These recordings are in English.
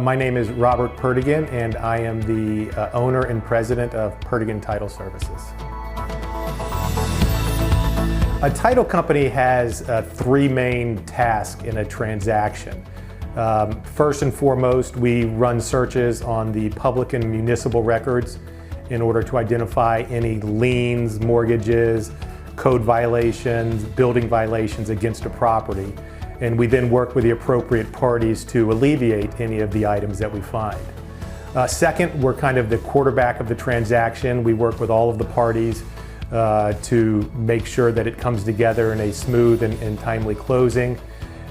My name is Robert Perdigon, and I am the owner and president of Perdigon Title Services. A title company has three main tasks in a transaction. First and foremost, we run searches on the public and municipal records in order to identify any liens, mortgages, code violations, building violations against a property. And we then work with the appropriate parties to alleviate any of the items that we find. Second, we're kind of the quarterback of the transaction. We work with all of the parties to make sure that it comes together in a smooth and timely closing.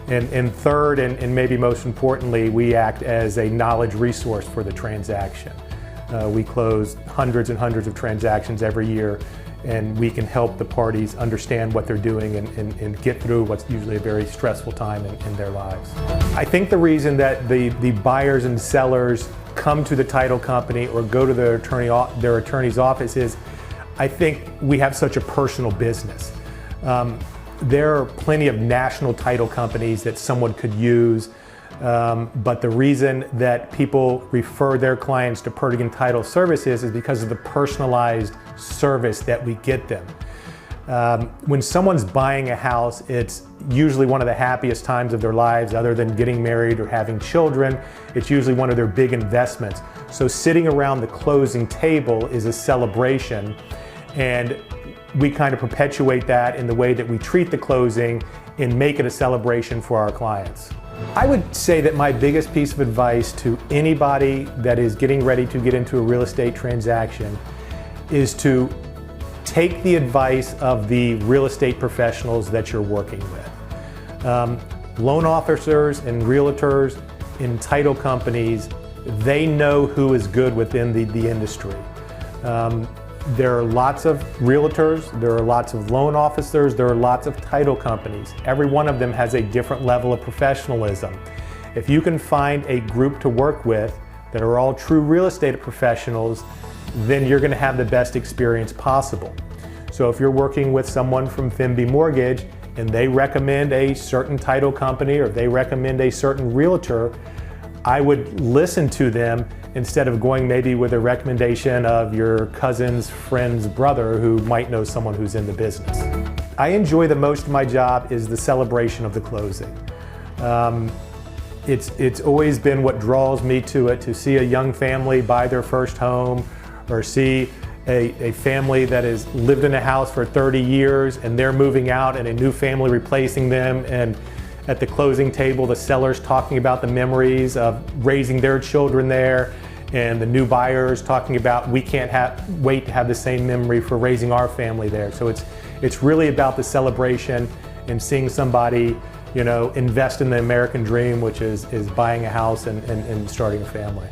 And third, and maybe most importantly, we act as a knowledge resource for the transaction. We close hundreds and hundreds of transactions every year, and we can help the parties understand what they're doing and get through what's usually a very stressful time in their lives. I think the reason that the buyers and sellers come to the title company or go to their attorney's office is, I think we have such a personal business. There are plenty of national title companies that someone could use, but the reason that people refer their clients to Perdigon Title Services is because of the personalized service that we get them. When someone's buying a house, it's usually one of the happiest times of their lives other than getting married or having children. It's usually one of their big investments. So sitting around the closing table is a celebration, and we kind of perpetuate that in the way that we treat the closing and make it a celebration for our clients. I would say that my biggest piece of advice to anybody that is getting ready to get into a real estate transaction is to take the advice of the real estate professionals that you're working with. Loan officers and realtors in title companies, they know who is good within the industry. There are lots of realtors, there are lots of loan officers, there are lots of title companies. Every one of them has a different level of professionalism. If you can find a group to work with that are all true real estate professionals, then you're going to have the best experience possible. So if you're working with someone from FEMBi Mortgage and they recommend a certain title company or they recommend a certain realtor, I would listen to them instead of going maybe with a recommendation of your cousin's friend's brother who might know someone who's in the business. I enjoy the most of my job is the celebration of the closing. It's always been what draws me to it, to see a young family buy their first home, or see a family that has lived in a house for 30 years and they're moving out and a new family replacing them, and at the closing table the seller's talking about the memories of raising their children there, and the new buyers talking about we can't wait to have the same memory for raising our family there. So it's really about the celebration and seeing somebody, you know, invest in the American dream, which is buying a house and starting a family.